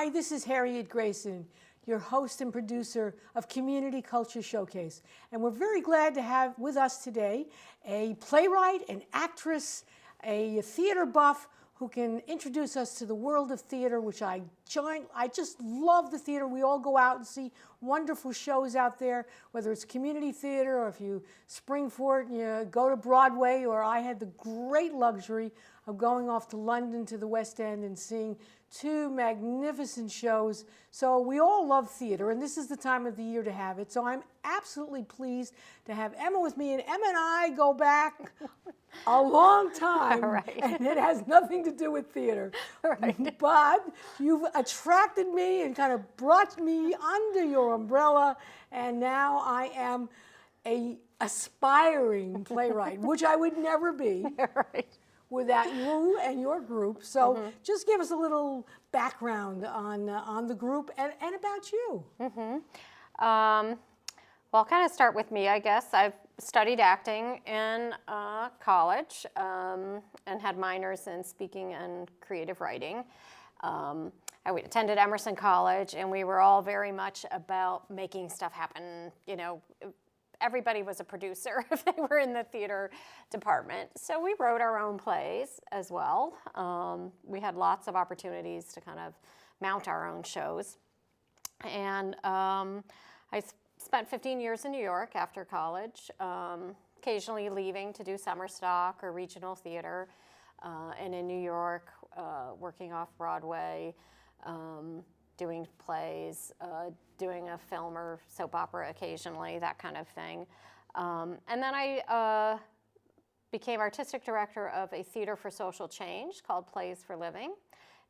Hi, this is Harriet Grayson, your host and producer of Community Culture Showcase. And we're very glad to have with us today a playwright, an actress, a theater buff who can introduce us to the world of theater, which I just love the theater. We all go out and see wonderful shows out there, whether it's community theater or if you spring for it and you go to Broadway, or I had the great luxury of going off to London to the West End and seeing two magnificent shows. So we all love theater, and this is the time of the year to have it. So I'm absolutely pleased to have Emma with me, and Emma and I go back a long time, Right. and it has nothing to do with theater. Right. But you've attracted me and kind of brought me under your umbrella, and now I am a aspiring playwright, which I would never be. Right. Without you and your group. So just give us a little background on the group and about you. Well, I'll kind of start with me, I guess. I've studied acting in college and had minors in speaking and creative writing. I attended Emerson College, and we were all very much about making stuff happen. You know, everybody was a producer if they were in the theater department. So we wrote our own plays as well. We had lots of opportunities to kind of mount our own shows. And I spent 15 years in New York after college, occasionally leaving to do summer stock or regional theater. And in New York, working off Broadway, doing plays, doing a film or soap opera occasionally, that kind of thing. And then I became artistic director of a theater for social change called Plays for Living.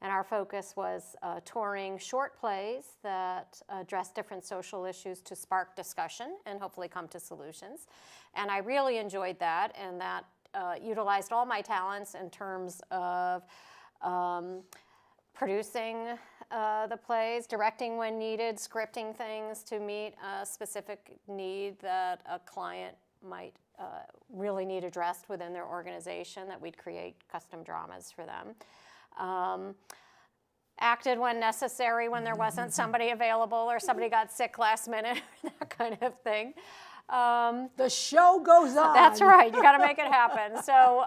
And our focus was touring short plays that address different social issues to spark discussion and hopefully come to solutions. And I really enjoyed that, and that utilized all my talents in terms of producing the plays, directing when needed, scripting things to meet a specific need that a client might really need addressed within their organization, that we'd create custom dramas for them. Acted when necessary, when there wasn't somebody available or somebody got sick last minute, that kind of thing. The show goes on. That's right, you gotta make it happen. So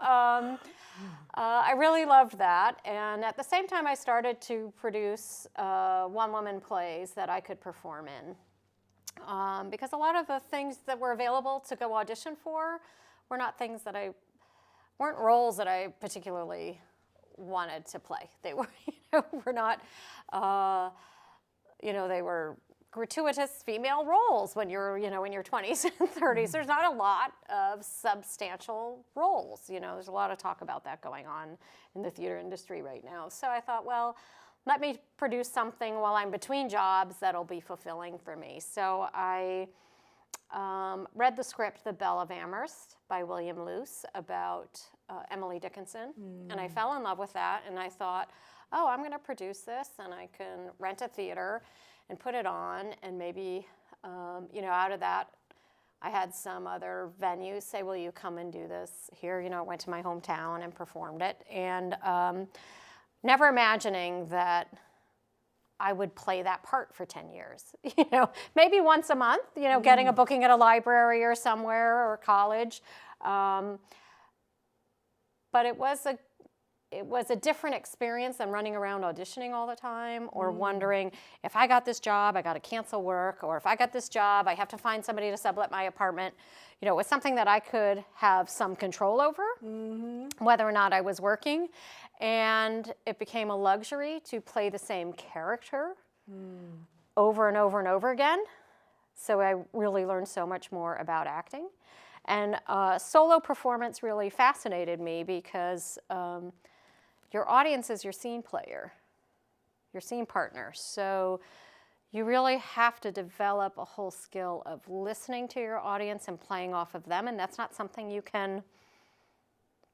I really loved that, and at the same time I started to produce one-woman plays that I could perform in. Because a lot of the things that were available to go audition for were not things that weren't roles that I particularly wanted to play. They were, were not, they were gratuitous female roles when you're, in your 20s and 30s. There's not a lot of substantial roles. There's a lot of talk about that going on in the theater industry right now. So I thought, well, let me produce something while I'm between jobs that'll be fulfilling for me. So I read the script, The Belle of Amherst by William Luce, about Emily Dickinson. And I fell in love with that, and I thought, oh, I'm going to produce this, and I can rent a theater and put it on, and maybe, out of that, I had some other venues say, will you come and do this here? I went to my hometown and performed it, and never imagining that I would play that part for 10 years. Maybe once a month, getting a booking at a library or somewhere or college. But it was a different experience than running around auditioning all the time, or wondering, if I got this job, I got to cancel work, or if I got this job, I have to find somebody to sublet my apartment. It was something that I could have some control over, whether or not I was working. And it became a luxury to play the same character over and over and over again. So I really learned so much more about acting. And solo performance really fascinated me because your audience is your scene player, your scene partner. So you really have to develop a whole skill of listening to your audience and playing off of them, and that's not something you can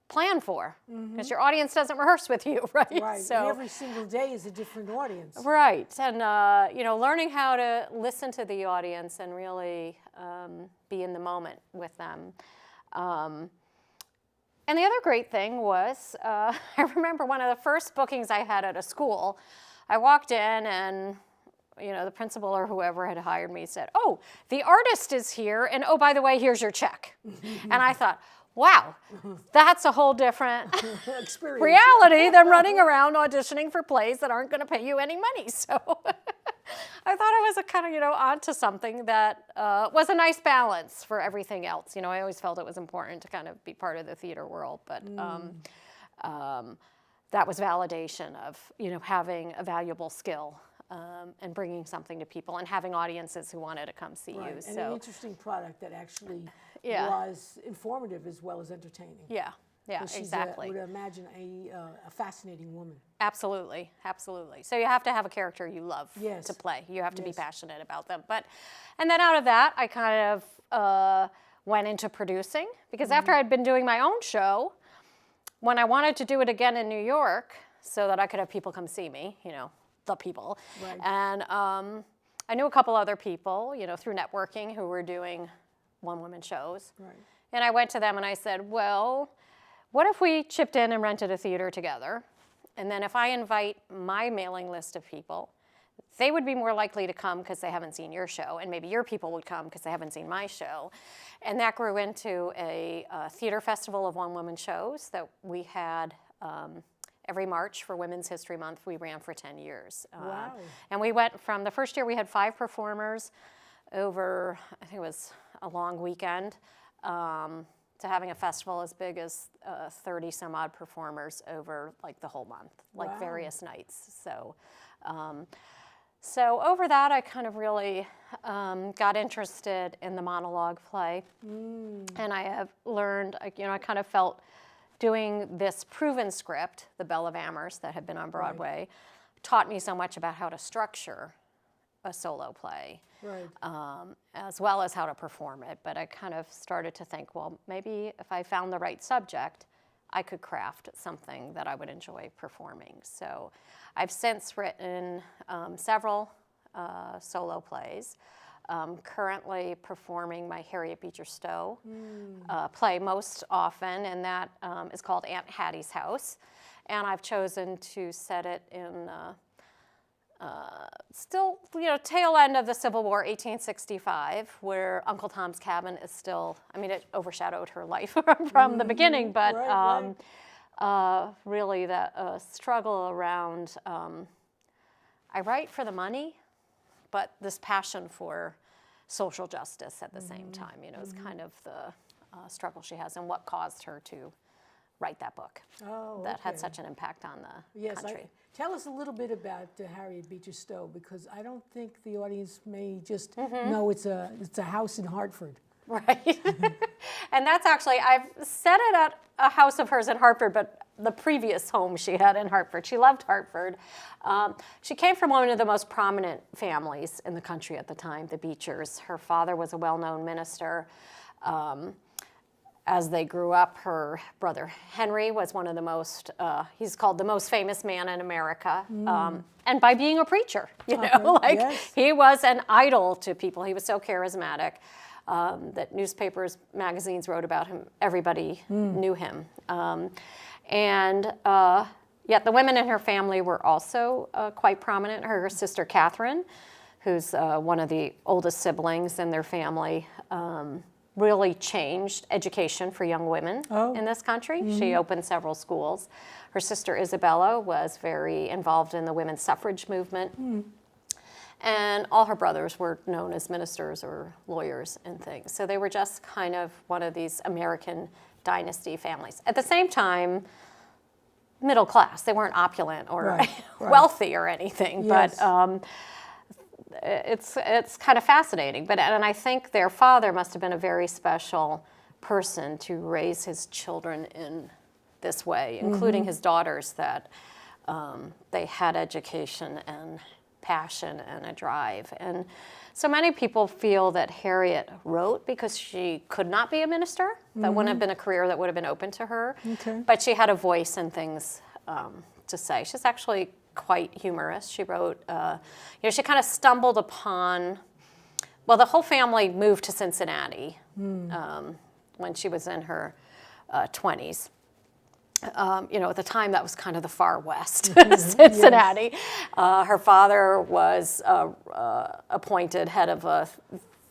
plan for, because your audience doesn't rehearse with you, right? Right, So, and every single day is a different audience. right, and learning how to listen to the audience and really be in the moment with them. And the other great thing was, I remember one of the first bookings I had at a school, I walked in and, the principal or whoever had hired me said, "Oh, the artist is here, and oh, by the way, here's your check." And I thought, wow, that's a whole different Experience. reality than running around auditioning for plays that aren't going to pay you any money. So I thought I was kind of, onto something that was a nice balance for everything else. I always felt it was important to kind of be part of the theater world, but that was validation of, having a valuable skill. And bringing something to people and having audiences who wanted to come see Right. you. And So an interesting product that actually Yeah. was informative as well as entertaining. yeah, 'Cause she's exactly. I would imagine a fascinating woman. Absolutely, absolutely. So you have to have a character you love Yes. to play. You have to be Yes. passionate about them. And then out of that, I kind of went into producing because after I'd been doing my own show, when I wanted to do it again in New York so that I could have people come see me, the people. Right. And I knew a couple other people, through networking who were doing one-woman shows. Right. And I went to them and I said, well, what if we chipped in and rented a theater together? And then if I invite my mailing list of people, they would be more likely to come because they haven't seen your show, and maybe your people would come because they haven't seen my show. And that grew into a theater festival of one-woman shows that we had every March for Women's History Month. We ran for 10 years. Wow. And we went from the first year we had 5 performers over, I think it was a long weekend, to having a festival as big as 30 some odd performers over like the whole month, like Wow. various nights. So over that, I kind of really got interested in the monologue play. And I have learned, I kind of felt doing this proven script, The Belle of Amherst, that had been on Broadway, taught me so much about how to structure a solo play, Right. as well as how to perform it. But I kind of started to think, well, maybe if I found the right subject, I could craft something that I would enjoy performing. So I've since written several solo plays. Currently performing my Harriet Beecher Stowe play most often, and that is called Aunt Hattie's House. And I've chosen to set it in still, tail end of the Civil War, 1865, where Uncle Tom's Cabin is still, it overshadowed her life from the beginning, but Right. really that struggle around, I write for the money, but this passion for social justice at the same time, is kind of the struggle she has and what caused her to write that book that had such an impact on the country. Tell us a little bit about Harriet Beecher Stowe, because I don't think the audience may just know it's a house in Hartford. Right. And that's actually, I've set it at a house of hers in Hartford, but the previous home she had in Hartford. She loved Hartford. She came from one of the most prominent families in the country at the time, the Beechers. Her father was a well-known minister. As they grew up, her brother Henry was one of the most, he's called the most famous man in America. And by being a preacher, he was an idol to people. He was so charismatic. That newspapers, magazines wrote about him. Everybody knew him. Yet the women in her family were also quite prominent. Her sister Catherine, who's one of the oldest siblings in their family, really changed education for young women in this country. She opened several schools. Her sister Isabella was very involved in the women's suffrage movement. And all her brothers were known as ministers or lawyers and things. So they were just kind of one of these American dynasty families. At the same time, middle class. They weren't opulent or wealthy or anything, but it's kind of fascinating. And I think their father must have been a very special person to raise his children in this way, including his daughters, that they had education and passion and a drive. And so many people feel that Harriet wrote because she could not be a minister. That wouldn't have been a career that would have been open to her. But she had a voice and things to say. She's actually quite humorous. She wrote, she kind of stumbled upon, the whole family moved to Cincinnati when she was in her 20s. at the time that was kind of the far west, Cincinnati. Her father was appointed head of a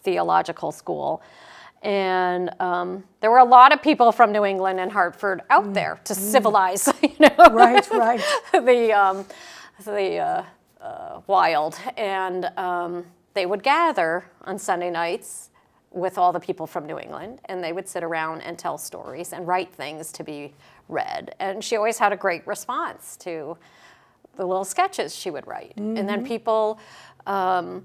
theological school. And there were a lot of people from New England and Hartford out there to civilize, Right, right. the wild. And they would gather on Sunday nights with all the people from New England, and they would sit around and tell stories and write things to be read. And she always had a great response to the little sketches she would write. And then people kind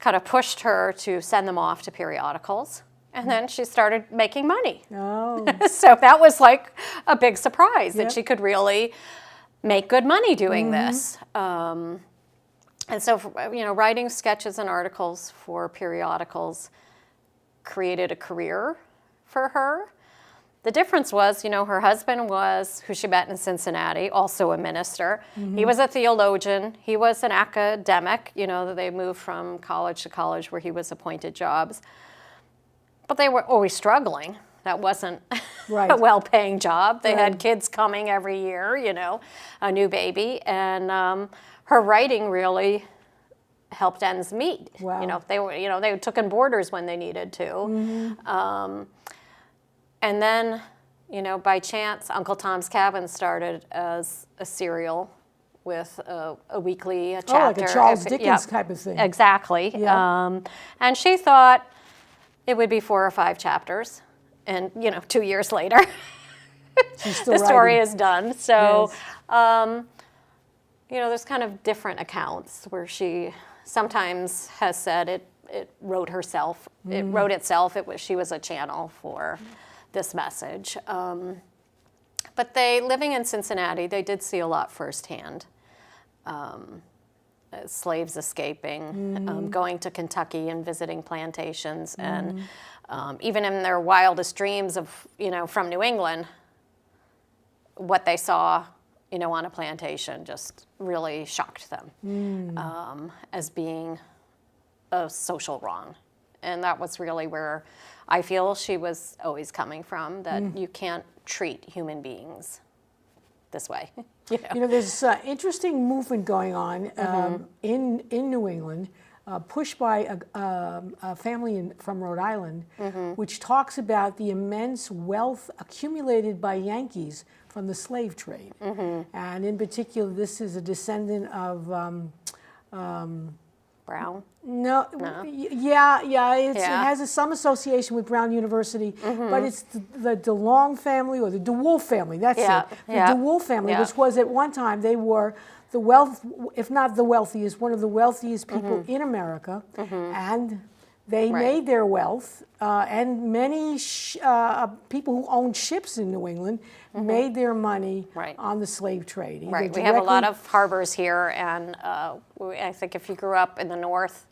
of pushed her to send them off to periodicals. And then she started making money. Oh. So that was like a big surprise that she could really make good money doing this. And so, writing sketches and articles for periodicals created a career for her. The difference was, her husband was, who she met in Cincinnati, also a minister. He was a theologian. He was an academic. They moved from college to college where he was appointed jobs. But they were always struggling. That wasn't right. a well-paying job. They had kids coming every year, a new baby. And her writing really helped ends meet. Wow. They took in boarders when they needed to. And then, by chance, Uncle Tom's Cabin started as a serial with a weekly chapter. Oh, like a Charles Dickens type of thing. Exactly. Yep. And she thought it would be 4 or 5 chapters. And, 2 years later, She's still the story writing. is done. So, Yes. there's kind of different accounts where she sometimes has said it wrote herself. It wrote itself. She was a channel for this message. But living in Cincinnati, they did see a lot firsthand. Slaves escaping, going to Kentucky and visiting plantations, and even in their wildest dreams of, from New England, what they saw, on a plantation just really shocked them as being a social wrong. And that was really where I feel she was always coming from, that you can't treat human beings this way. There's interesting movement going on in New England, pushed by a family from Rhode Island, which talks about the immense wealth accumulated by Yankees from the slave trade. And in particular, this is a descendant of Brown? No. It has some association with Brown University, but it's the DeLong family or the DeWolf family. That's it. The DeWolf family, which was at one time, they were if not the wealthiest, one of the wealthiest people in America, and they made their wealth. And many people who owned ships in New England made their money on the slave trade. Right. We have a lot of harbors here, and I think if you grew up in the North,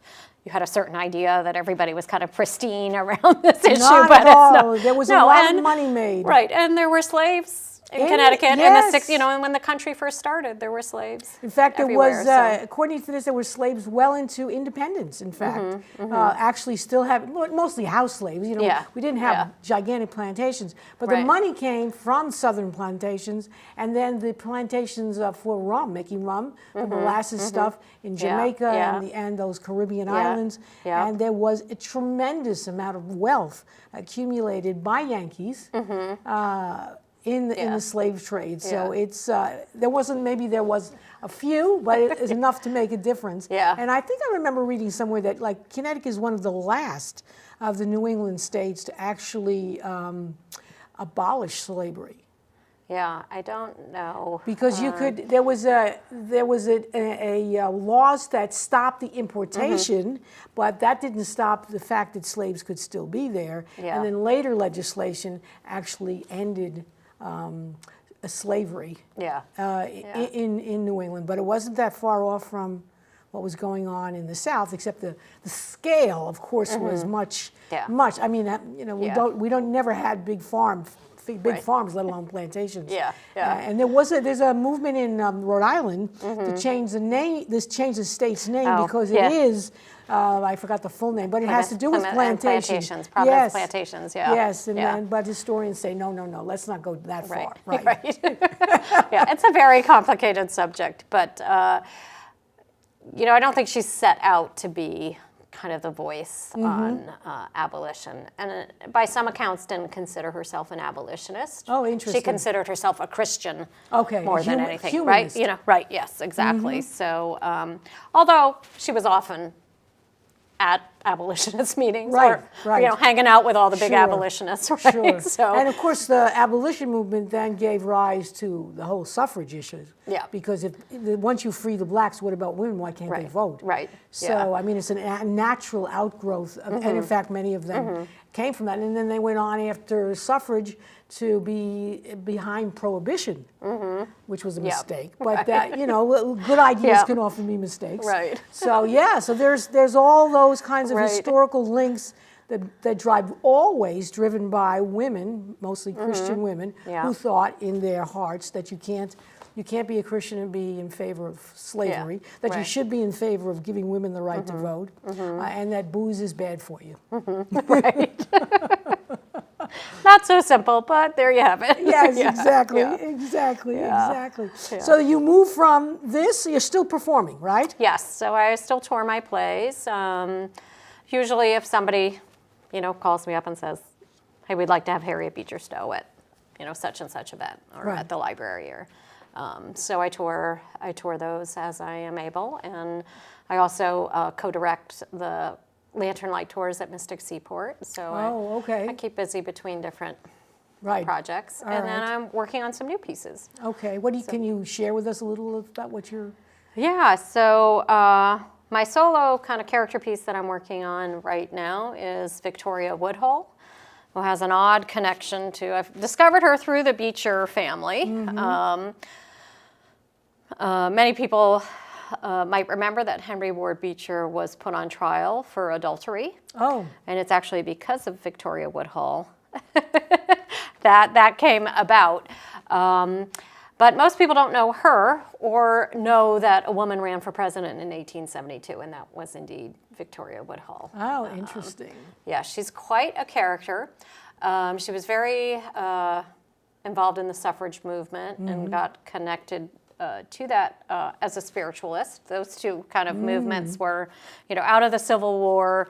you had a certain idea that everybody was kind of pristine around this issue. Not but at all. There was a lot of money made. Right, and there were slaves in Connecticut in the and when the country first started, there were slaves. In fact, there was, according to this, there were slaves well into independence. In fact, actually, still have mostly house slaves. We didn't have gigantic plantations, but the money came from southern plantations, and then the plantations for rum, making rum, the molasses stuff in Jamaica and those Caribbean islands, and there was a tremendous amount of wealth accumulated by Yankees. In the slave trade, so it's there was a few, but it's enough to make a difference. And I think I remember reading somewhere that Connecticut is one of the last of the New England states to actually abolish slavery. Yeah, I don't know. Because there was a laws that stopped the importation, but that didn't stop the fact that slaves could still be there. And then later legislation actually ended slavery in New England, but it wasn't that far off from what was going on in the South, except the scale, of course, was much. I mean, we never had big farms, let alone plantations. And there's a movement in Rhode Island to change the name. This changed the state's name because it is I forgot the full name, but it has to do with plantations. Providence plantations, yeah. Yes, and then, but historians say, no, let's not go that far. Right. Yeah, it's a very complicated subject, but, you know, I don't think she's set out to be kind of the voice on abolition. And by some accounts didn't consider herself an abolitionist. Oh, interesting. She considered herself a Christian more than anything, humanist. right? You know, right, yes, exactly. So, although she was often at abolitionist meetings or you know, hanging out with all the big abolitionists, right? Sure. So, and of course the abolition movement then gave rise to the whole suffrage issue. Yeah. Because once you free the blacks, what about women? Why can't they vote? Right. So, I mean, it's a natural outgrowth, and in fact, many of them came from that. And then they went on after suffrage to be behind prohibition, which was a mistake. But that, you know, good ideas can often be mistakes. Right. So yeah, so there's all those kinds of historical links that always driven by women, mostly Christian women, who thought in their hearts that you can't be a Christian and be in favor of slavery, that you should be in favor of giving women the right to vote, and that booze is bad for you. Right. Not so simple, but there you have it. Yes, exactly. So you move from this, you're still performing, right? Yes, so I still tour my plays. Usually if somebody, you know, calls me up and says, hey, we'd like to have Harriet Beecher Stowe at, you know, such and such event, or at the library, or so I tour those as I am able, and I also co-direct the Lantern Light tours at Mystic Seaport. So I keep busy between different projects, and then I'm working on some new pieces. Okay, can you share with us a little about what you're? Yeah, so my solo kind of character piece that I'm working on right now is Victoria Woodhull, who has an odd connection to, I've discovered her through the Beecher family. Many people might remember that Henry Ward Beecher was put on trial for adultery. Oh. And it's actually because of Victoria Woodhull that came about. But most people don't know her or know that a woman ran for president in 1872, and that was indeed Victoria Woodhull. Oh, interesting. Yeah, she's quite a character. She was very involved in the suffrage movement and got connected to that as a spiritualist. Those two kind of movements were, you know, out of the Civil War,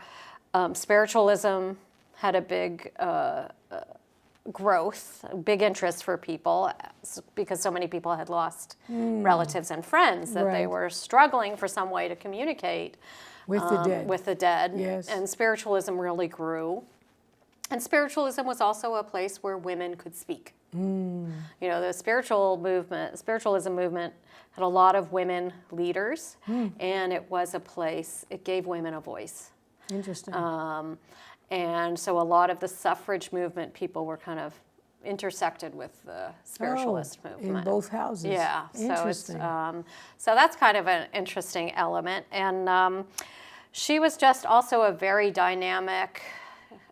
spiritualism had a big growth, a big interest for people because so many people had lost relatives and friends that they were struggling for some way to communicate with the dead. Yes. And spiritualism really grew. And spiritualism was also a place where women could speak. You know, the spiritualism movement had a lot of women leaders, and it was a place, it gave women a voice. Interesting. And so a lot of the suffrage movement people were kind of intersected with the spiritualist movement. In both houses. Yeah. Interesting. So that's kind of an interesting element. And she was just also a very dynamic,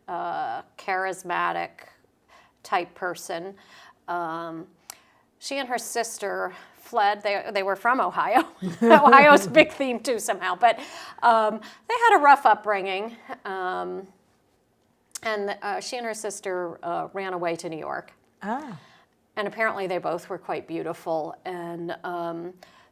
charismatic type person. She and her sister fled. They were from Ohio. Ohio's a big theme too somehow. But they had a rough upbringing. And she and her sister ran away to New York. And apparently they both were quite beautiful and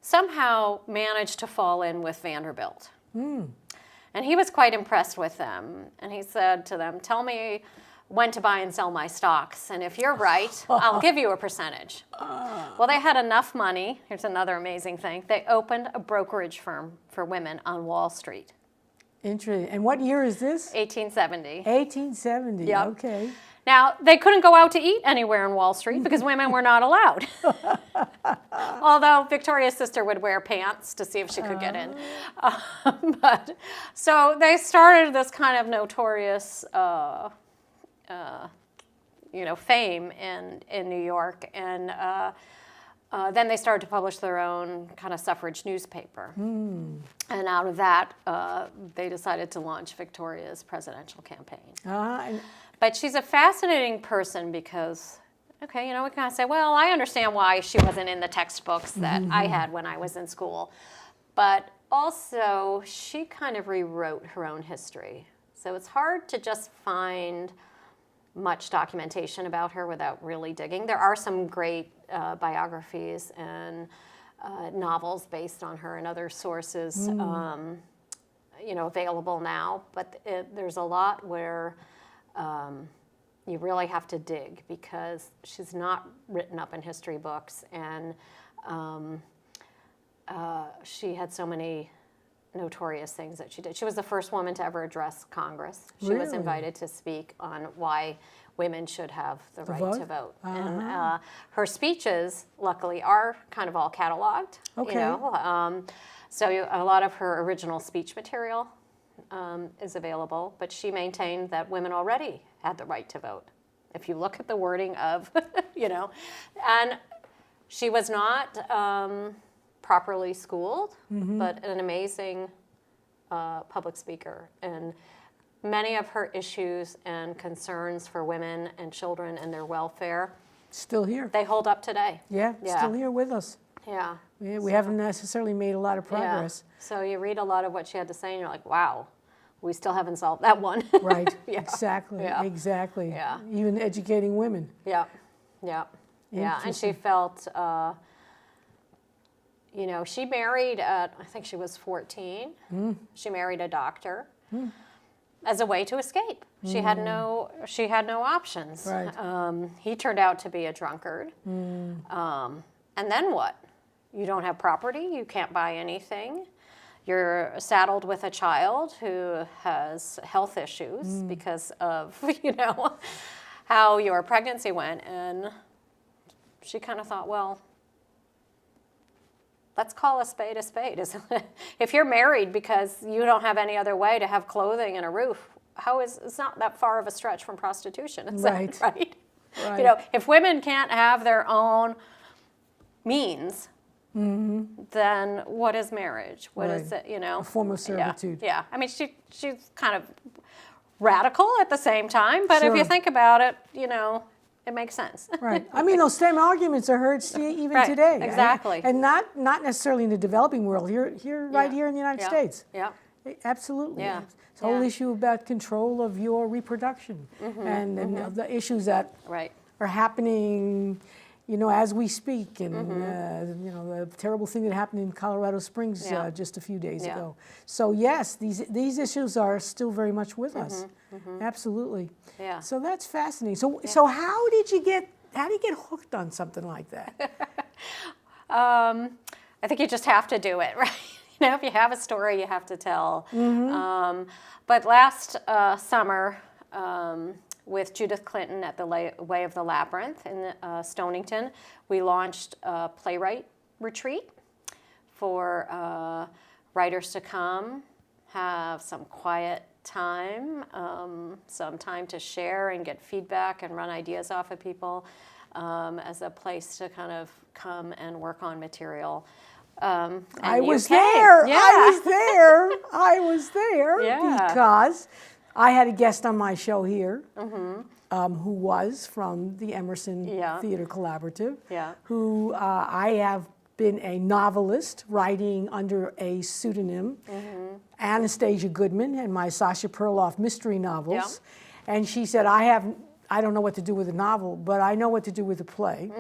somehow managed to fall in with Vanderbilt. And he was quite impressed with them. And he said to them, tell me when to buy and sell my stocks. And if you're right, I'll give you a percentage. Well, they had enough money. Here's another amazing thing. They opened a brokerage firm for women on Wall Street. Interesting. And what year is this? 1870. 1870, yep. Okay. Now, they couldn't go out to eat anywhere in Wall Street because women were not allowed. Although Victoria's sister would wear pants to see if she could get in. So they started this kind of notorious fame in New York. And then they started to publish their own kind of suffrage newspaper. And out of that, they decided to launch Victoria's presidential campaign. But she's a fascinating person because, okay, we kind of say, well, I understand why she wasn't in the textbooks that I had when I was in school. But also, she kind of rewrote her own history. So it's hard to just find much documentation about her without really digging. There are some great biographies and novels based on her and other sources, available now. But there's a lot where you really have to dig because she's not written up in history books, and she had so many notorious things that she did. She was the first woman to ever address Congress. She was Really? invited to speak on why women should have the right vote? to vote. And her speeches, luckily, are kind of all cataloged. Okay. So a lot of her original speech material is available, but she maintained that women already had the right to vote. If you look at the wording of, and she was not properly schooled, but an amazing public speaker. And many of her issues and concerns for women and children and their welfare, Still here. they hold up today. Yeah, still here with us. Yeah. We haven't necessarily made a lot of progress. Yeah. So you read a lot of what she had to say, and you're like, wow, we still haven't solved that one. Right, Yeah. exactly, Yeah. exactly. Yeah. Even educating women. Yeah, yeah, yeah. And she felt, she married at, I think she was 14. She married a doctor as a way to escape. She had no options. Right. He turned out to be a drunkard. And then what? You don't have property. You can't buy anything. You're saddled with a child who has health issues because of, how your pregnancy went. And she kind of thought, well, let's call a spade, isn't it? If you're married because you don't have any other way to have clothing and a roof, it's not that far of a stretch from prostitution, is Right. it? Right? Right. If women can't have their own means, then what is marriage? What is Right. it, A form of servitude. Yeah. I mean, she's kind of radical at the same time, but if Sure. you think about it, it makes sense. Right. I mean, those same arguments are heard even Right, today. exactly. And not necessarily in the developing world, right here in the United Yeah. States. Yeah. Absolutely. Yeah. It's the whole Yeah. issue about control of your reproduction and the issues that Right. are happening, as we speak, and the terrible thing that happened in Colorado Springs Yeah. just a few days Yeah. ago. So yes, these issues are still very much with us. Absolutely. Yeah. So that's fascinating. So how did you get hooked on something like that? I think you just have to do it, right? If you have a story, you have to tell. But last summer, with Judith Clinton at the Way of the Labyrinth in Stonington, we launched a Playwright retreat for writers to come, have some quiet time, some time to share and get feedback and run ideas off of people, as a place to kind of come and work on material. I was came. there. Yeah. I was there Yeah. because I had a guest on my show here who was from the Emerson Yeah. Theater Collaborative, Yeah. who I have been a novelist writing under a pseudonym, Anastasia Goodman, and my Sasha Perloff mystery novels. And she said, I don't know what to do with a novel, but I know what to do with a play.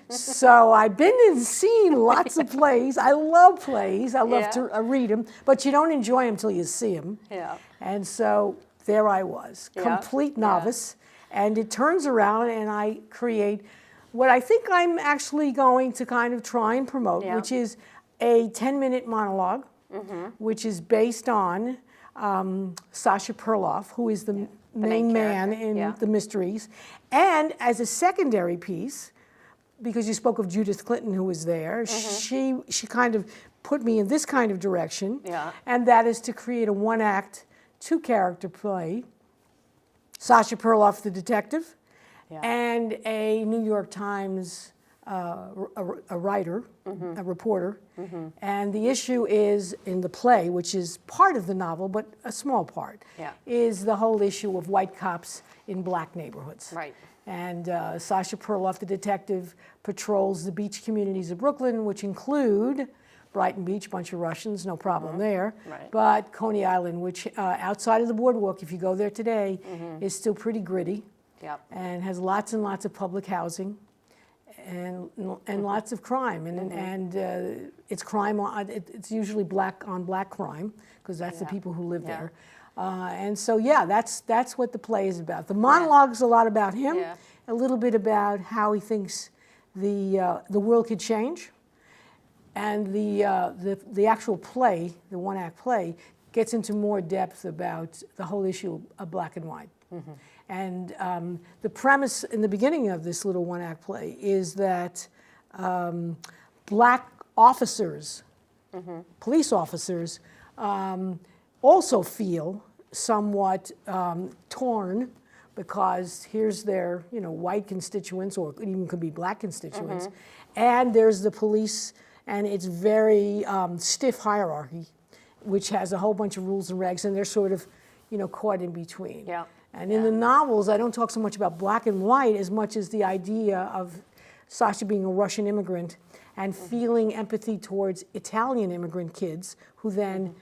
So I've been and seen lots of plays. I love plays. I love to read them, but you don't enjoy them till you see them. Yeah. And so there I was, complete novice. And it turns around and I create what I think I'm actually going to kind of try and promote, which is a 10-minute monologue, which is based on Sasha Perloff, who is the main man in the mysteries. And as a secondary piece, because you spoke of Judith Clinton, who was there, she kind of put me in this kind of direction. And that is to create a one-act, two-character play, Sasha Perloff, the detective, and a New York Times a writer, a reporter. And the issue is in the play, which is part of the novel, but a small part, is the whole issue of white cops in black neighborhoods. Right. And Sasha Perloff, the detective, patrols the beach communities of Brooklyn, which include Brighton Beach, bunch of Russians, no problem there. Right. But Coney Island, which outside of the boardwalk, if you go there today, is still pretty gritty. Yep. And has lots and lots of public housing and lots of crime. And it's crime, it's usually black on black crime, because that's the people who live there. And so, yeah, that's what the play is about. The monologue's a lot about him, a little bit about how he thinks the world could change. And the actual play, the one-act play, gets into more depth about the whole issue of black and white. And the premise in the beginning of this little one-act play is that black officers, police officers, also feel somewhat torn, because here's their white constituents, or it even could be black constituents, and there's the police. And it's very stiff hierarchy, which has a whole bunch of rules and regs, and they're sort of, caught in between. Yeah. And in the novels, I don't talk so much about black and white as much as the idea of Sasha being a Russian immigrant and feeling empathy towards Italian immigrant kids who then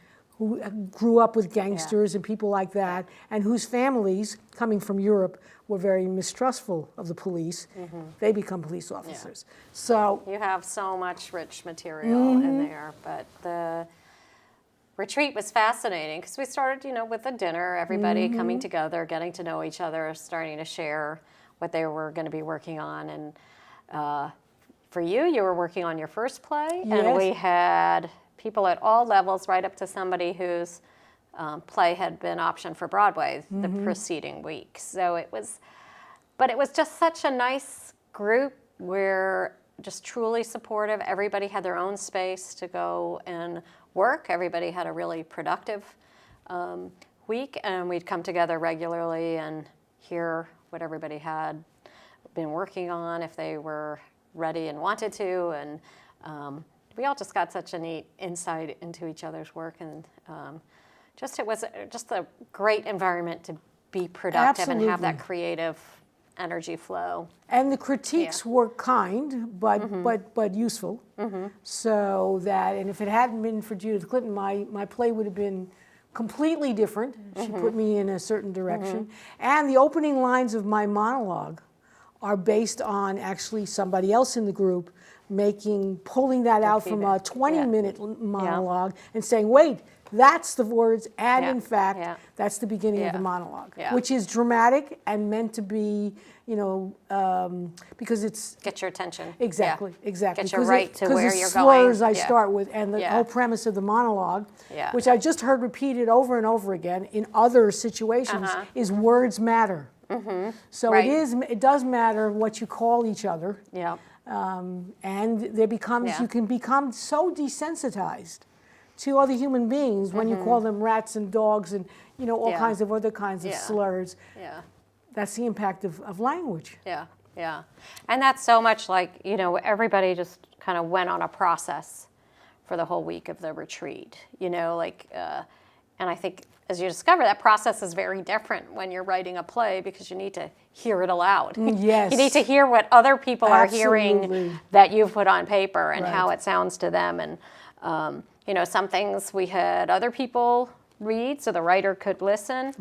who grew up with gangsters and people like that, and whose families, coming from Europe, were very mistrustful of the police. They become police officers. So you have so much rich material in there, but the retreat was fascinating because we started, with a dinner, everybody coming together, getting to know each other, starting to share what they were going to be working on. And for you were working on your first play, and we had people at all levels, right up to somebody whose play had been optioned for Broadway the preceding week. So it was just such a nice group. We're just truly supportive. Everybody had their own space to go and work. Everybody had a really productive week, and we'd come together regularly and hear what everybody had been working on, if they were ready and wanted to, and we all just got such a neat insight into each other's work, and it was just a great environment to be productive and have that creative energy flow. And the critiques were kind, but useful. So that, and if it hadn't been for Judith Clinton, my play would have been completely different. She put me in a certain direction. And the opening lines of my monologue are based on actually somebody else in the group pulling that out from a 20-minute monologue and saying, wait, that's the words, and in fact, that's the beginning of the monologue, which is dramatic and meant to be, because it's... Get your attention. Exactly. Get you right to where you're going. Because the slurs I start with, and the whole premise of the monologue, which I just heard repeated over and over again in other situations, is words matter. So it does matter what you call each other. And there becomes, you can become so desensitized to other human beings when you call them rats and dogs and all kinds of other kinds of slurs. That's the impact of language. And that's so much like, everybody just kind of went on a process for the whole week of the retreat, and I think as you discover, that process is very different when you're writing a play, because you need to hear it aloud. Yes. You need to hear what other people are hearing that you've put on paper, and how it sounds to them. And, some things we had other people read so the writer could listen.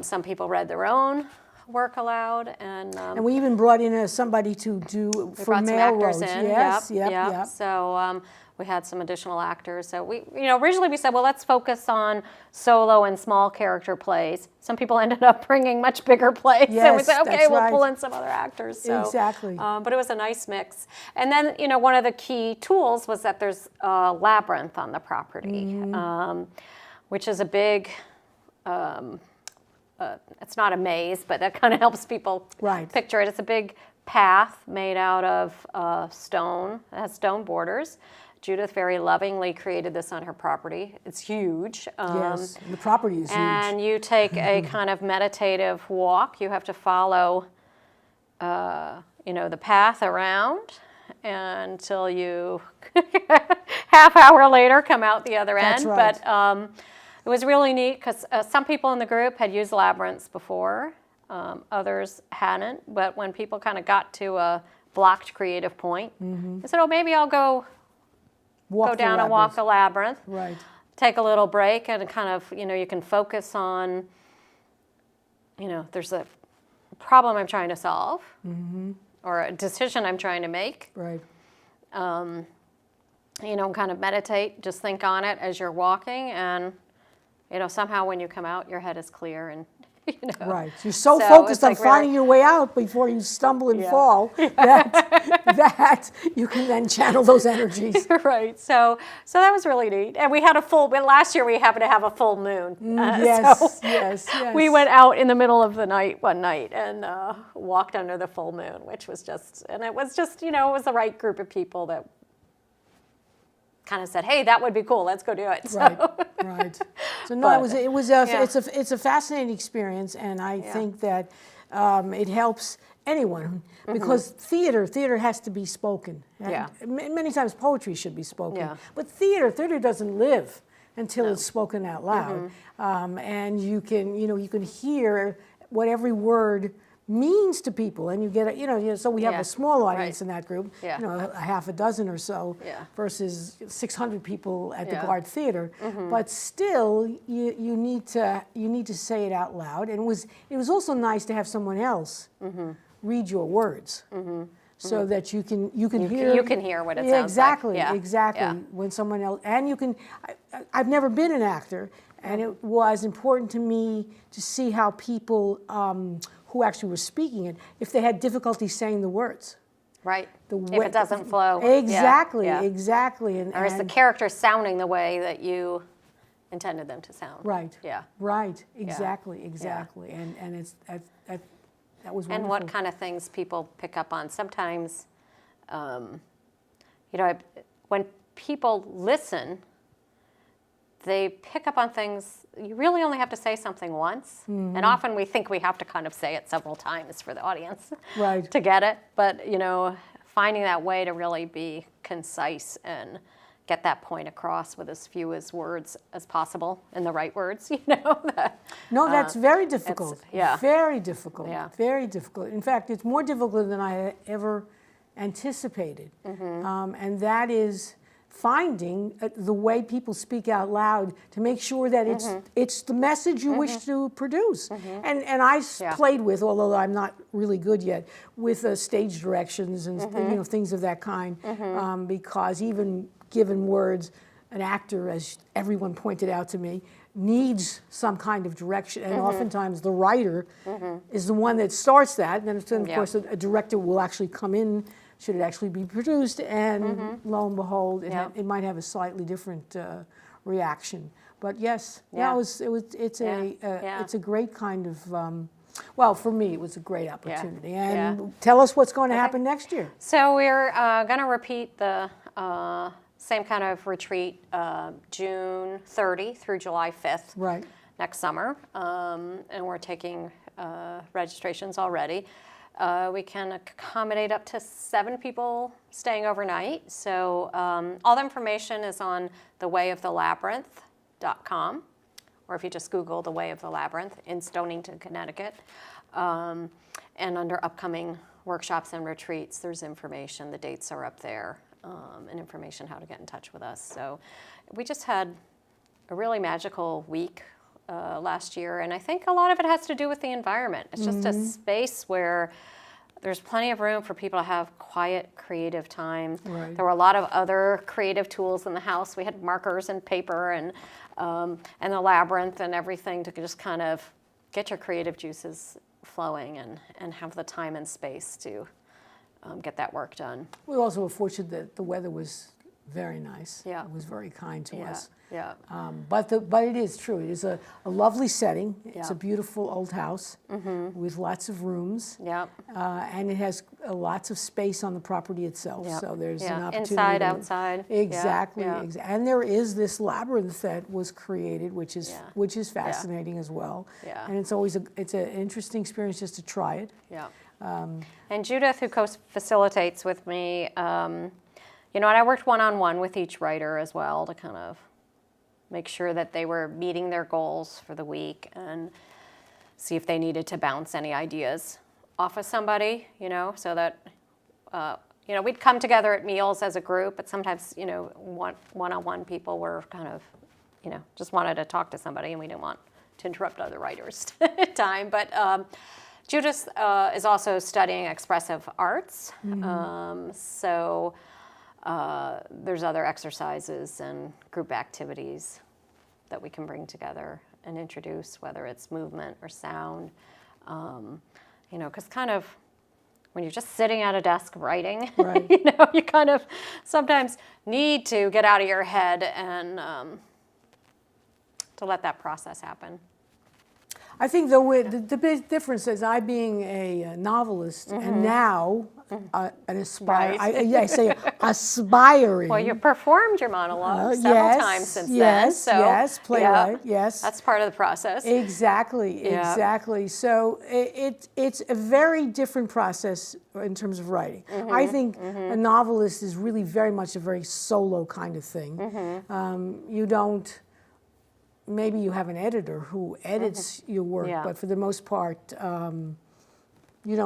Some people read their own work aloud. And we even brought in somebody to do for male roles. Yes. So we had some additional actors. So we, originally we said, well, let's focus on solo and small character plays. Some people ended up bringing much bigger plays. So we said, okay, we'll pull in some other actors. So, exactly. But it was a nice mix. And then, one of the key tools was that there's a labyrinth on the property, which is a big, it's not a maze, but that kind of helps people picture it. It's a big path made out of stone. It has stone borders. Judith very lovingly created this on her property. It's huge. Yes, the property is huge. And you take a kind of meditative walk. You have to follow, the path around until you, half hour later, come out the other end. Right. But it was really neat because some people in the group had used labyrinths before. Others hadn't. But when people kind of got to a blocked creative point, they said, oh, maybe I'll go Walk go the down and walk the labyrinth. Right. Take a little break and kind of, you can focus on, there's a problem I'm trying to solve or a decision I'm trying to make. Right. Kind of meditate, just think on it as you're walking, and, somehow when you come out, your head is clear and, Right. You're so So focused it's on like finding your way out before you stumble and fall that you can then channel those energies. Right. So that was really neat. And we had last year we happened to have a full moon. Yes, So yes. we went out in the middle of the night one night and walked under the full moon, which was it was the right group of people that kind of said, "Hey, that would be cool. Let's go do it." So. Right. So no, it's a fascinating experience, and I think that it helps anyone because theater has to be spoken. And many times poetry should be spoken, but theater doesn't live until it's spoken out loud, and you can hear what every word means to people, and you get so we have a small audience in that group, a half a dozen or so, versus 600 people at the Guard Theater. But still, you need to say it out loud, and it was also nice to have someone else read your words. So that you can hear what it sounds like. Exactly. When someone else, and you can. I've never been an actor, and it was important to me to see how people who actually were speaking it, if they had difficulty saying the words. Right. If it doesn't flow. Exactly. Or is the character sounding the way that you intended them to sound? Right. Yeah. Right. Exactly. And it's that was wonderful. And what kind of things people pick up on. Sometimes, when people listen, they pick up on things. You really only have to say something once. And often we think we have to kind of say it several times for the audience to get it. But, finding that way to really be concise and get that point across with as few words as possible, and the right words, No, that's very difficult. Very difficult. Yeah. Very difficult. In fact, it's more difficult than I had ever anticipated. And that is finding the way people speak out loud to make sure that it's the message you wish to produce. And I played with, although I'm not really good yet, with stage directions and things of that kind, because even given words, an actor, as everyone pointed out to me, needs some kind of direction, and oftentimes the writer is the one that starts that, and then of course a director will actually come in should it actually be produced, and lo and behold, it might have a slightly different reaction. But yes, it's a great kind of. Well, for me, it was a great opportunity. And tell us what's going to happen next year. So we're going to repeat the same kind of retreat, June 30 through July 5th next summer. And we're taking registrations already. We can accommodate up to 7 people staying overnight. So all the information is on thewayofthelabyrinth.com, or if you just Google The Way of the Labyrinth in Stonington, Connecticut. And under upcoming workshops and retreats, there's information. The dates are up there, and information how to get in touch with us. So we just had a really magical week last year, and I think a lot of it has to do with the environment. It's just a space where there's plenty of room for people to have quiet, creative time. There were a lot of other creative tools in the house. We had markers and paper and the labyrinth and everything to just kind of get your creative juices flowing and have the time and space to get that work done. We also were fortunate that the weather was very nice. Yeah. It was very kind to us. Yeah. But it is true. It is a lovely setting. It's a beautiful old house with lots of rooms. Yeah. And it has lots of space on the property itself. So there's an opportunity. Inside, outside. Exactly. And there is this labyrinth that was created, which is fascinating as well. Yeah. And it's always it's an interesting experience just to try it. Yeah. And Judith, who co-facilitates with me, and I worked one-on-one with each writer as well to kind of make sure that they were meeting their goals for the week and see if they needed to bounce any ideas off of somebody, so that we'd come together at meals as a group, but sometimes, one-on-one people were kind of, just wanted to talk to somebody, and we didn't want to interrupt other writers' time. But Judith is also studying expressive arts, so there's other exercises and group activities that we can bring together and introduce, whether it's movement or sound, because kind of when you're just sitting at a desk writing, right. You kind of sometimes need to get out of your head and to let that process happen. I think the big difference is I being a novelist and now an aspiring, Right. I say aspiring. Well, you performed your monologue several times since then. So, yes, playwright, yes. That's part of the process. Exactly, Yeah. exactly. So it's a very different process in terms of writing. I think a novelist is really very much a very solo kind of thing. You don't. Maybe you have an editor who edits your work, but for the most part, you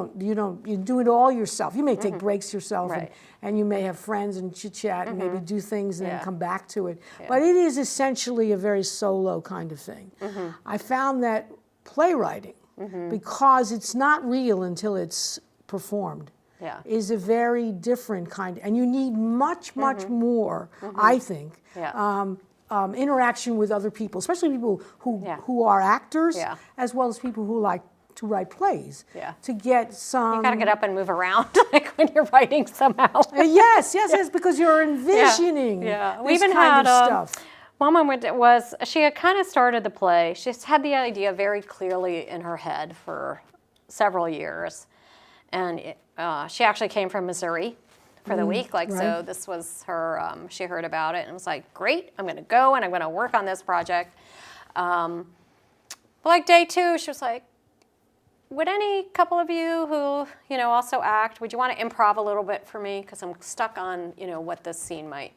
do it all yourself. You may take breaks yourself, Right. and you may have friends and chit chat and maybe do things and then come back to it. Yeah. But it is essentially a very solo kind of thing. I found that playwriting, because it's not real until it's performed, Yeah. is a very different kind, and you need much more, I think. Yeah. Interaction with other people, especially people who Yeah. who are actors, Yeah. as well as people who like to write plays. Yeah. To get some. You got to get up and move around like when you're writing somehow. Yes, because you're envisioning Yeah. this We even kind had of stuff. one moment she had kind of started the play. She's had the idea very clearly in her head for several years, and she actually came from Missouri for the week. right. So this was her, she heard about it and was like, great, I'm going to go and I'm going to work on this project. But like day 2, she was like, would any couple of you who, also act, would you want to improv a little bit for me? Because I'm stuck on, what this scene might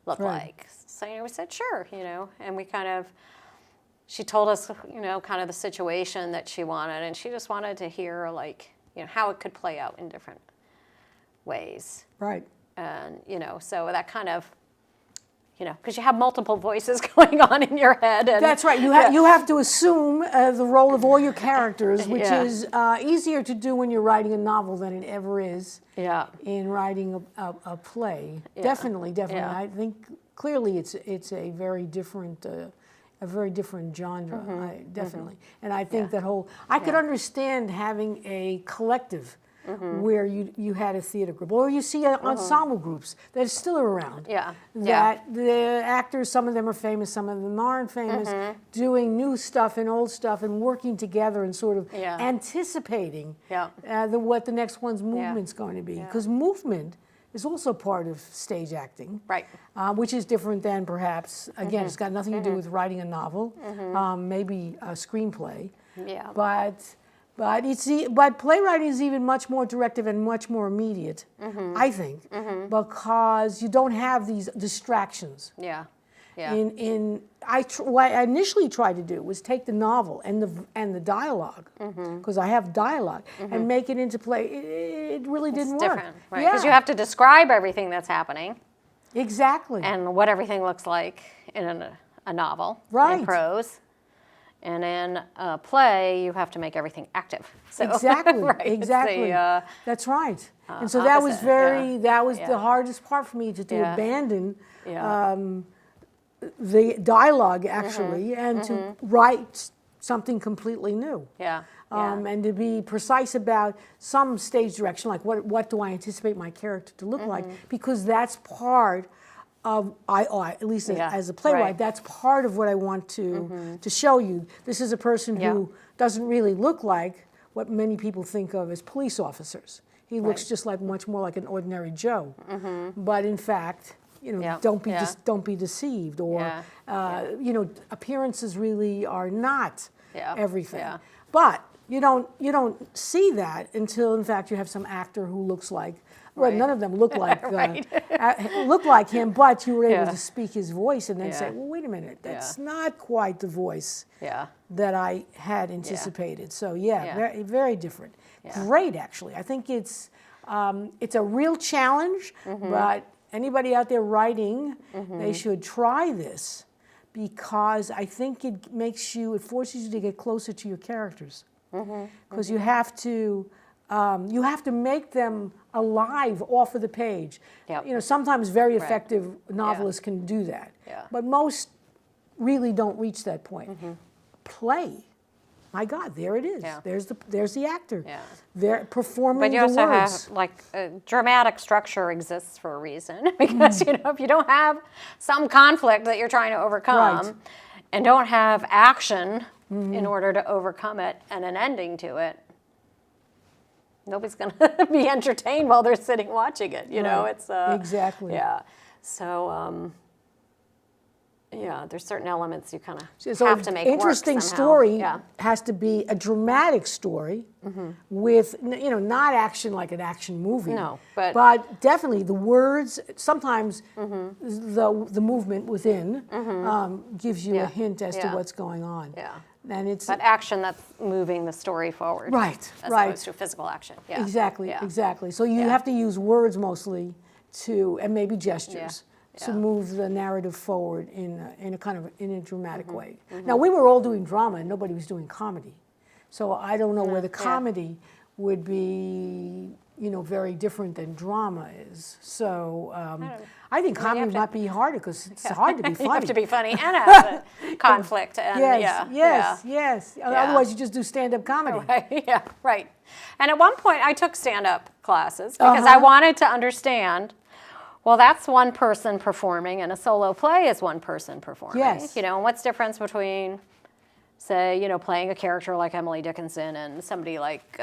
look like. So, we said, sure, and we kind of, she told us, kind of the situation that she wanted, and she just wanted to hear, like, how it could play out in different ways. Right. And, so that kind of, because you have multiple voices going on in your head. And, That's right. You have to assume the role of all your characters, which Yeah. is easier to do when you're writing a novel than it ever is Yeah. in writing a play. Yeah. Definitely. Yeah. I think clearly it's a very different genre. Definitely. And I think that whole I could understand having a collective where you had a theater group, or you see ensemble groups that still are around. Yeah. That the actors, some of them are famous, some of them aren't famous, doing new stuff and old stuff and working together and sort of Yeah. anticipating Yeah. what the next one's movement's going to be. Because movement is also part of stage acting, Right. which is different than perhaps, again, it's got nothing to do with writing a novel, maybe a screenplay. Yeah. But playwriting is even much more directive and much more immediate, I think, because you don't have these distractions. Yeah. Yeah. What I initially tried to do was take the novel and the dialogue, because I have dialogue, and make it into play. It really didn't work. Different, right? Because you have to describe everything that's happening Exactly. and what everything looks like in a novel, Right. in prose. And in a play, you have to make everything active. So, Exactly. right, it's Exactly. That's That's right. And so that was opposite, that was yeah. the hardest part for me to Yeah. abandon Yeah. the dialogue actually, and to write something completely new. Yeah. And to be precise about some stage direction, like what do I anticipate my character to look like, because that's part of at least as a playwright, Right. that's part of what I want to show you. This is a person who doesn't really look like what many people think of as police officers. He looks just like much more like an ordinary Joe, but in fact, don't be deceived, or appearances really are not everything. Yeah. But you don't see that until, in fact, you have some actor who looks like. Well, Right. none of them look like Right. look like him, but you were able Yeah. to speak his voice and then say, Yeah. "Well, wait a minute, that's not quite the voice Yeah. that I had anticipated." So Yeah. very, very different. Yeah. Great, actually. I think it's It's a real challenge, but anybody out there writing, they should try this, because I think it forces you to get closer to your characters, because you have to make them alive off of the page. Yep. You know, sometimes very effective novelists can do that, but most really don't reach that point. Play. My God, there it is. Yeah. There's the actor. Yeah. They're performing But you the also words. have, like, dramatic structure exists for a reason, because, you know, if you don't have some conflict that you're trying to overcome, Right. and don't have action in order to overcome it and an ending to it, nobody's going to be entertained while they're sitting watching it. You know, Right. it's Exactly. Yeah. So yeah, there's certain elements you kind of So have to make work interesting somehow. story Yeah. has to be a dramatic story with, you know, not action like an action movie. No, but- definitely the words, sometimes the movement within gives you a hint as to Yeah. what's going on. Yeah. And it's But action that's moving the story forward. Right, As right. opposed to physical action. Yeah. exactly, Yeah. exactly. So you have to use words mostly and maybe gestures to Yeah. move the narrative forward in a dramatic Mm-hmm. way. Now, we were all doing drama and nobody was doing comedy. So I don't know where the comedy would be, you know, very different than drama is. So I think comedy might be harder, because it's hard to be funny. You have to be funny and have a conflict. And yes. Otherwise, you just do stand-up comedy. Right, yeah, right. And at one point, I took stand-up classes because I wanted to understand, well, that's one person performing, and a solo play is one person performing. Yes. You know, and what's the difference between, say, you know, playing a character like Emily Dickinson and somebody like,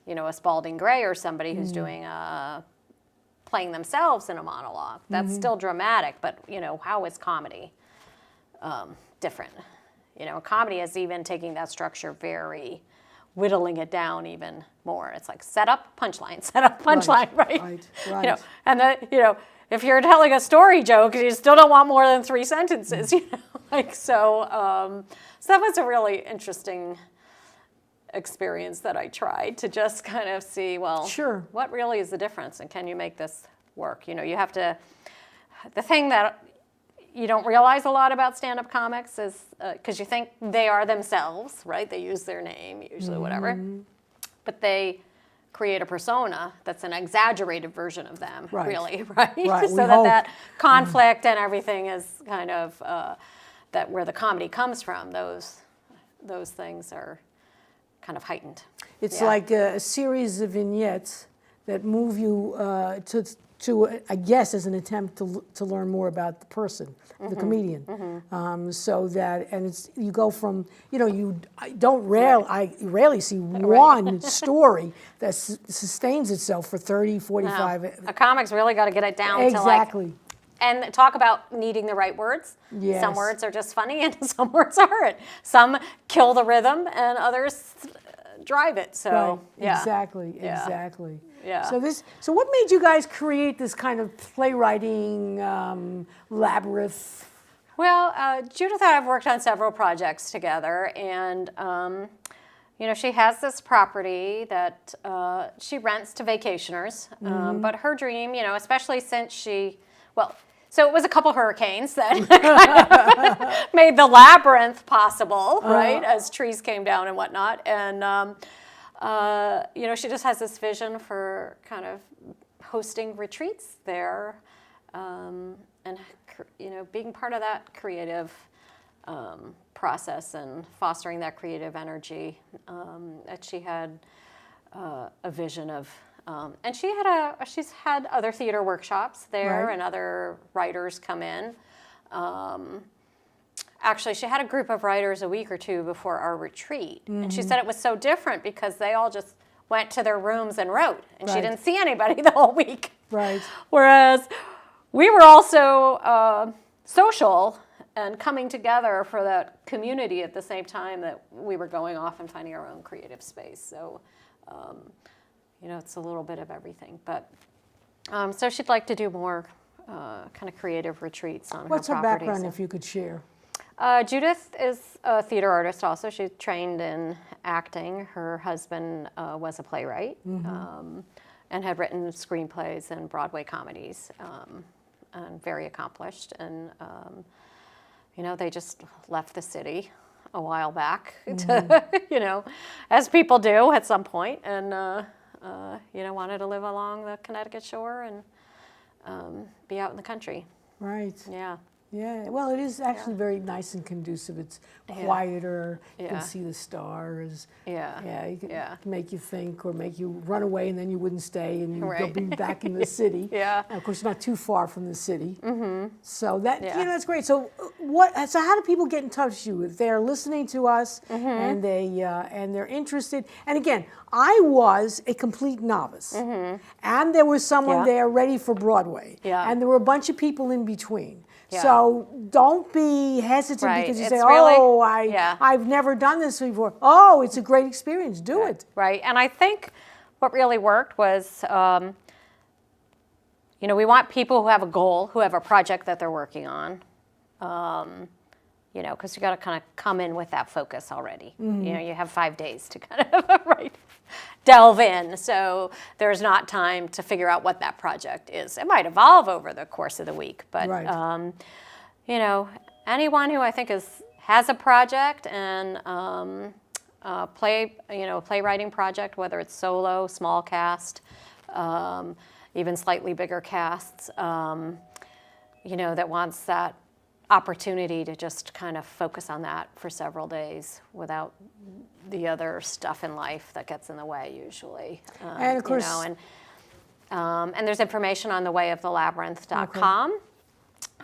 you know, a Spalding Gray, or somebody who's doing playing themselves in a monologue. That's still dramatic, but, you know, how is comedy different? You know, comedy is even taking that structure whittling it down even more. It's like set up, punchline, right? Right. You know, and you know, if you're telling a story joke, you still don't want more than 3 sentences. You know, like so that was a really interesting experience that I tried to just kind of see, well, what really is the difference, and can you make this work? You know, you have to. The thing that you don't realize a lot about stand-up comics is because you think they are themselves, right? They use their name, usually, whatever. But they create a persona that's an exaggerated version of them, really, right? Right. So that conflict and everything is kind of that where the comedy comes from. Those things are kind of heightened. It's like a series of vignettes that move you to, I guess, as an attempt to learn more about the person, the comedian, so that, and you go from, you know, I rarely see one story that sustains itself for 30, 45. No. A comic's really got to get it down to Exactly. And talk about needing the right words. Yes. Some words are just funny and some words aren't. Some kill the rhythm and others drive it. So, Exactly. Yeah. So what made you guys create this kind of playwriting labyrinth? Well, Judith and I have worked on several projects together, and you know, she has this property that she rents to vacationers. But her dream, you know, especially since so it was a couple hurricanes that kind of made the labyrinth possible, right? As trees came down and whatnot, and you know, she just has this vision for kind of hosting retreats there, and you know, being part of that creative process and fostering that creative energy. That she had a vision of, and she's had other theater workshops there, and other writers come in. Actually, she had a group of writers a week or two before our retreat, and she said it was so different because they all just went to their rooms and wrote, and she didn't see anybody the whole week. Right. Whereas we were also social and coming together for that community at the same time that we were going off and finding our own creative space. So, you know, it's a little bit of everything. But so she'd like to do more kind of creative retreats on What's her her property. background, if you could share? Judith is a theater artist also. She's trained in acting. Her husband was a playwright. and had written screenplays and Broadway comedies, and very accomplished. And, they just left the city a while back, to, as people do at some point, and, wanted to live along the Connecticut shore and be out in the country. Right. Yeah. Yeah, well, it is actually very nice and conducive. It's quieter. You can see the stars. Yeah. Yeah, it can Yeah. make you think or make you run away, and then you wouldn't stay, and you'll Right. be back in the city. Yeah. And of course, not too far from the city. Mm-hmm. So that Yeah. that's great. So So how do people get in touch with you if they're listening to us and they're interested? And again, I was a complete novice, and there was someone Yeah. there ready for Broadway, Yeah. and there were a bunch of people in between. Yeah. So don't be hesitant Right. because you It's say, really- I've never done this before. Oh, it's a great experience. Do it. Right. And I think what really worked was, we want people who have a goal, who have a project that they're working on, because you got to kind of come in with that focus already. You have 5 days to kind of delve in. So there's not time to figure out what that project is. It might evolve over the course of the week, but Right. Anyone who I think has a project and playwriting project, whether it's solo, small cast, even slightly bigger casts, that wants that opportunity to just kind of focus on that for several days without the other stuff in life that gets in the way usually. And of course, and there's information on thewayofthelabyrinth.com,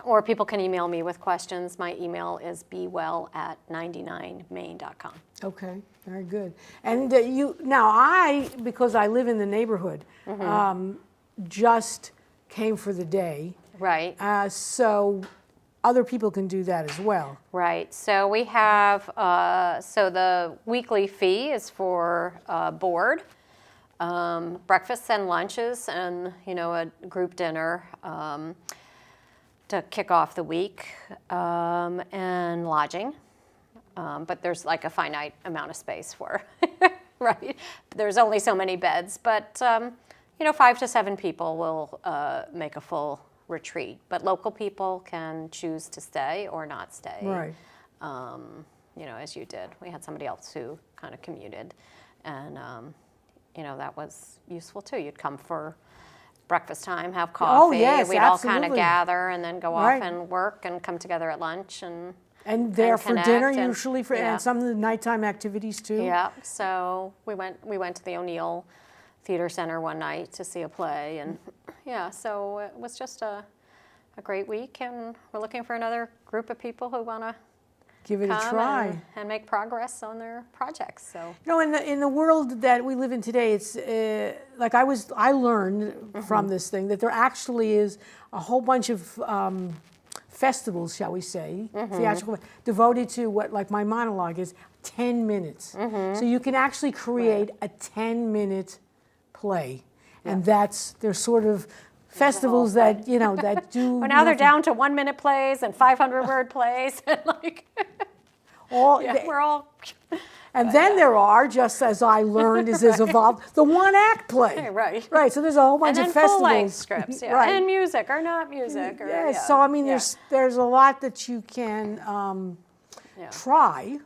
or people can email me with questions. My email is bewell@99main.com. Okay, very good. And because I live in the neighborhood, just came for the day. Right. So other people can do that as well. Right. So we have, the weekly fee is for board, breakfasts and lunches, and, a group dinner to kick off the week, and lodging. But there's like a finite amount of space for, right? There's only so many beds, but, 5 to 7 people will make a full retreat, but local people can choose to stay or not stay. Right. As you did. We had somebody else who kind of commuted, and that was useful too. You'd come for breakfast time, have coffee. Oh, yes, We'd all kind of absolutely. gather and then go Right. off and work and come together at lunch and there for dinner connect and- usually, yeah. and some of the nighttime activities too. Yeah. So we went to the O'Neill Theater Center one night to see a play, and so it was just a great week, and we're looking for another group of people who want to Give it a come try. and make progress on their projects. So In the world that we live in today, it's I learned from this thing that there actually is a whole bunch of festivals, shall we say, theatrical, devoted to what my monologue is 10 minutes. So you can actually create a 10-minute play, and there's sort of festivals that that do. Well, now they're down to 1-minute plays and 500-word plays, and we're all. And then there are, just as I learned, as evolved, the one-act play. Right. Right. So there's a whole bunch And of then festivals. full-length scripts, Right. and music or not music. Or, Yes. So I mean, there's a lot that you can try,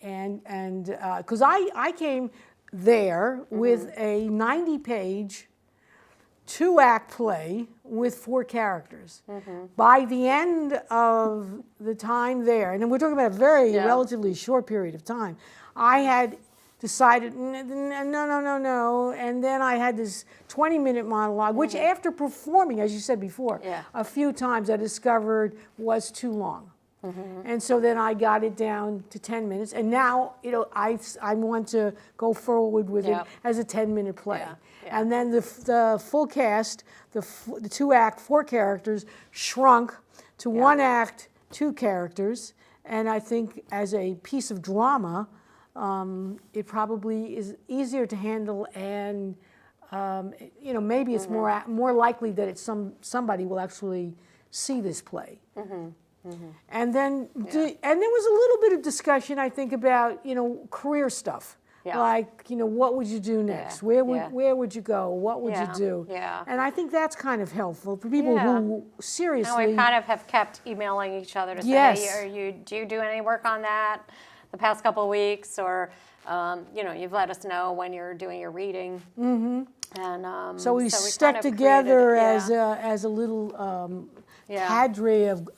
and because I came there with a 90-page 2-act play with 4 characters. By the end of the time there, and then we're talking about a very relatively short period of time, I had decided, no, and then I had this 20-minute monologue, which after performing, as you said before, a few times I discovered was too long. And so then I got it down to 10 minutes, and now I want to go forward with it as a 10-minute play. And then the full cast, the 2-act, 4 characters, shrunk to 1-act, 2 characters. And I think as a piece of drama, it probably is easier to handle, and maybe it's more likely that it's somebody will actually see this play. And then and there was a little bit of discussion, I think, about career stuff. Yeah. Like, what would you do next? Yeah. Where would you go? What would you do? Yeah. And I think that's kind of helpful for people Yeah. who seriously. And we kind of have kept emailing each other to say, Yes. hey, do you do any work on that the past couple of weeks? Or, you've let us know when you're doing your reading. Mm-hmm. And so we stuck kind of together created, as a little cadre of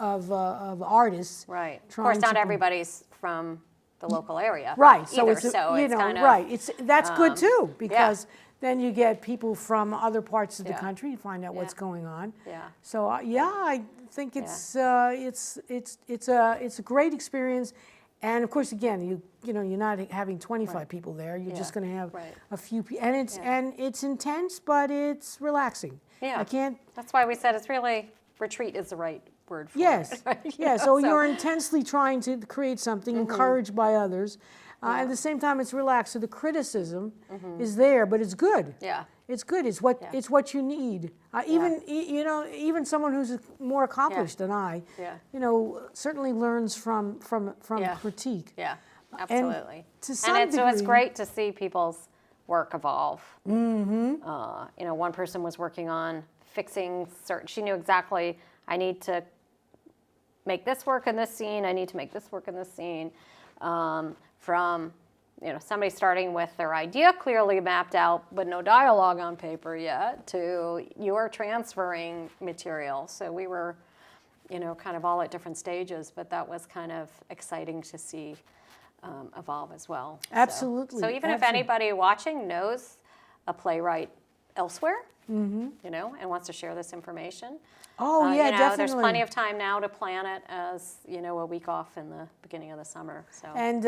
artists. Right. Of course, not everybody's from the local area. Right. Either, So it's kind of, right. That's good too, because then you get people from other parts of the country. You find out what's going on. Yeah. So I think it's a great experience. And of course, again, you're not having 25 people there. You're just going to have a few people, and it's intense, but it's relaxing. Yeah. I That's why we said it's really retreat is the right word for Yes. it. Right? So you're intensely trying to create something, encouraged by others. At the same time, it's relaxed. So the criticism is there, but it's good. Yeah. It's good. It's what you need. Even someone who's more accomplished than I, certainly learns from critique. Yeah. Absolutely. To some and it's degree, great to see people's work evolve. Mm-hmm. One person was working on fixing certain. She knew exactly. I need to make this work in this scene. I need to make this work in this scene. From somebody starting with their idea clearly mapped out, but no dialogue on paper yet, to you're transferring material. So we were, kind of all at different stages, but that was kind of exciting to see evolve as well. Absolutely. So even if anybody watching knows a playwright elsewhere, and wants to share this information. Definitely. There's plenty of time now to plan it as, a week off in the beginning of the summer. So. And,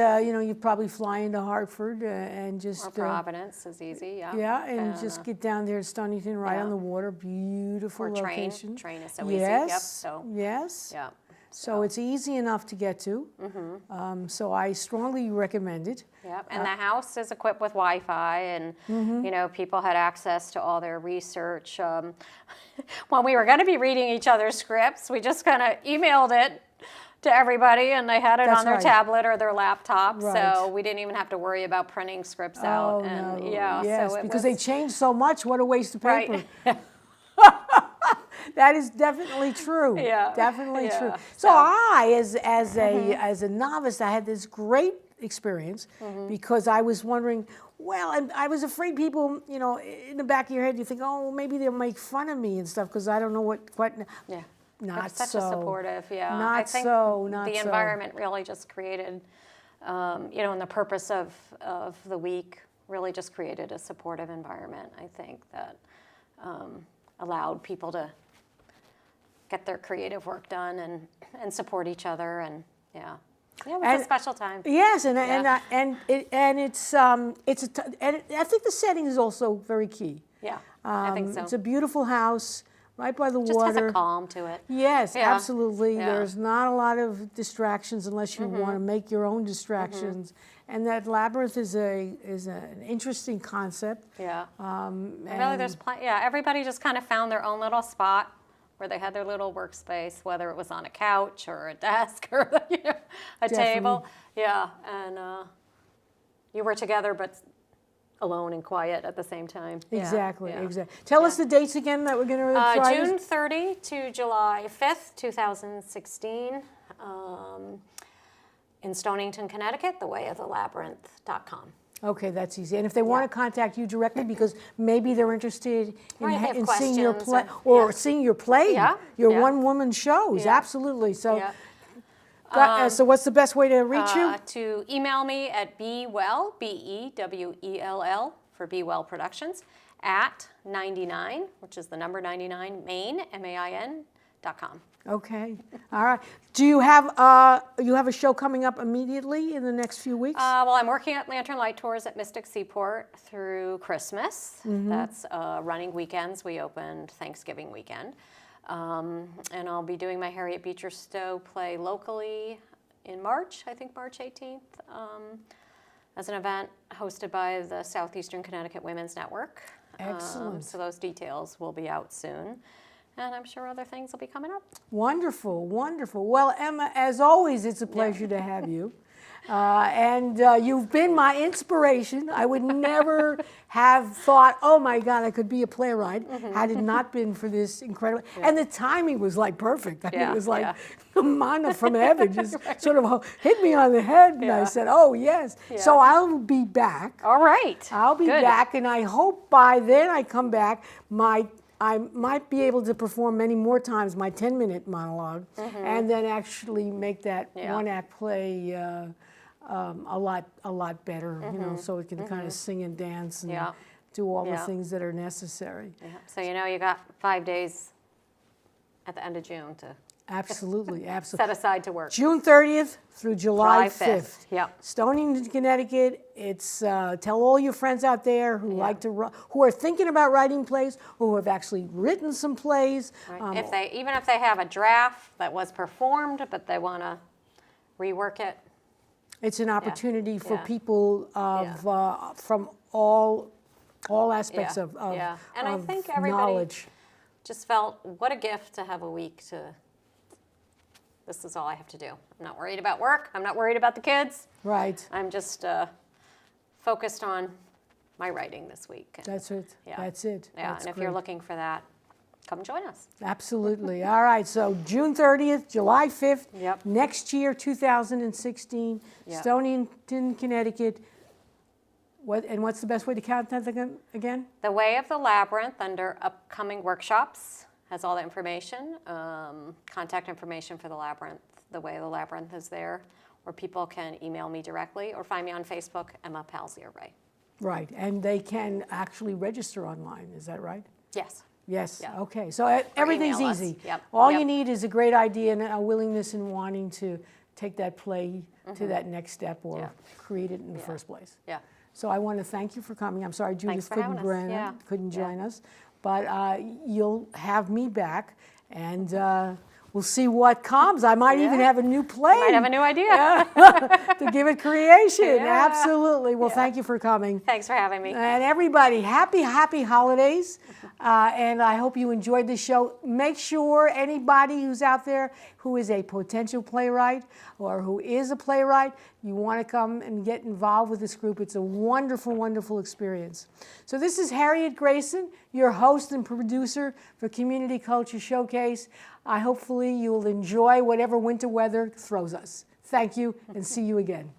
you probably fly into Hartford and just... Or Providence is easy, yeah. Yeah, and just get down there to Stonington, right on the water. Beautiful location. Train is so easy. Yep. Yes. Yeah. So it's easy enough to get to. So I strongly recommend it. Yep. And the house is equipped with Wi-Fi, and people had access to all their research. When we were going to be reading each other's scripts, we just kind of emailed it to everybody, and they had it on their tablet or their laptop. Right. So we didn't even have to worry about printing scripts out. And no. yes, so because they changed so much. What a waste of paper. Right. That is definitely true. Yeah. Definitely Yeah. true. So I, as a novice, I had this great experience because I was wondering, and I was afraid people, in the back of your head, you think, oh, maybe they'll make fun of me and stuff because I don't know what. Yeah. Not such so. a supportive, Not I think so. the environment really just created, and the purpose of the week really just created a supportive environment. I think that allowed people to get their creative work done and support each other, and it was a special time. Yes, and I think the setting is also very key. Yeah, I think so. It's a beautiful house right by the Just water. has a calm to it. Yes, Yeah. absolutely. Yeah. There's not a lot of distractions unless you want to make your own distractions. And that labyrinth is an interesting concept. Yeah. Really, there's everybody just kind of found their own little spot where they had their little workspace, whether it was on a couch or a desk or a table. Yeah, and you were together, but alone and quiet at the same time. Exactly. Tell us the dates again that we're going to try. June 30 to July 5th, 2016, in Stonington, Connecticut, thewayofthelabyrinth.com. Okay, that's easy. And if they want to contact you directly, because maybe they're interested in seeing your play or seeing your play, your one-woman shows, absolutely. So, so what's the best way to reach you? To email me at bewell, BEWELL, for Bewell Productions, at 99, which is the number 99, Maine, MAIN.com. Okay. All right. Do you have a show coming up immediately in the next few weeks? Well, I'm working at Lantern Light Tours at Mystic Seaport through Christmas. That's running weekends. We opened Thanksgiving weekend. And I'll be doing my Harriet Beecher Stowe play locally in March, I think March 18th, as an event hosted by the Southeastern Connecticut Women's Network. Excellent. So those details will be out soon. And I'm sure other things will be coming up. Wonderful, wonderful. Well, Emma, as always, it's a pleasure to have you. And you've been my inspiration. I would never have thought, oh my God, I could be a playwright had it not been for this incredible. And the timing was like perfect. I mean, it was like manna from heaven, just sort of hit me on the head. And I said, oh yes. So I'll be back. All right. I'll be back, and I hope by then I come back, I might be able to perform many more times my 10-minute monologue, and then actually make that one-act play a lot better, you know, so it can kind of sing and dance and do all the things that are necessary. Yeah. So you know you got 5 days at the end of June to Absolutely. set aside to work. June 30th through July 5th. Yep. Stonington, Connecticut. It's tell all your friends out there who like to who are thinking about writing plays, who have actually written some plays. Right. Even if they have a draft that was performed, but they want to rework it. It's an opportunity for people from all aspects of And I think everybody knowledge. just felt, what a gift to have a week to. This is all I have to do. I'm not worried about work. I'm not worried about the kids. Right. I'm just focused on my writing this week. That's it. Yeah. That's it. Yeah, That's and if great. you're looking for that, come join us. Absolutely. All right. So June 30th, July 5th, Yep. next year, 2016, Yep. Stonington, Connecticut. What's the best way to contact them again? The Way of the Labyrinth under upcoming workshops has all the information. Contact information for the Labyrinth. The Way of the Labyrinth is there, or people can email me directly or find me on Facebook, Emma Palzere-Rae. Right. And they can actually register online. Is that right? Yes. Yes. Yeah. Okay. So everything's email us. easy. Yep. All Yep. you need is a great idea and a willingness and wanting to take that play to that next step or create it in the first place. Yeah. So I want to thank you for coming. I'm sorry Judith for having us. couldn't join us, but you'll have me back, and we'll see what comes. I might even have a new play. Might have a new idea. to give it creation. Yeah. Absolutely. Well, thank you for coming. Thanks for having me. And everybody, happy holidays. And I hope you enjoyed this show. Make sure anybody who's out there who is a potential playwright or who is a playwright, you want to come and get involved with this group. It's a wonderful, wonderful experience. So this is Harriet Grayson, your host and producer for Community Culture Showcase. Hopefully you'll enjoy whatever winter weather throws us. Thank you, and see you again.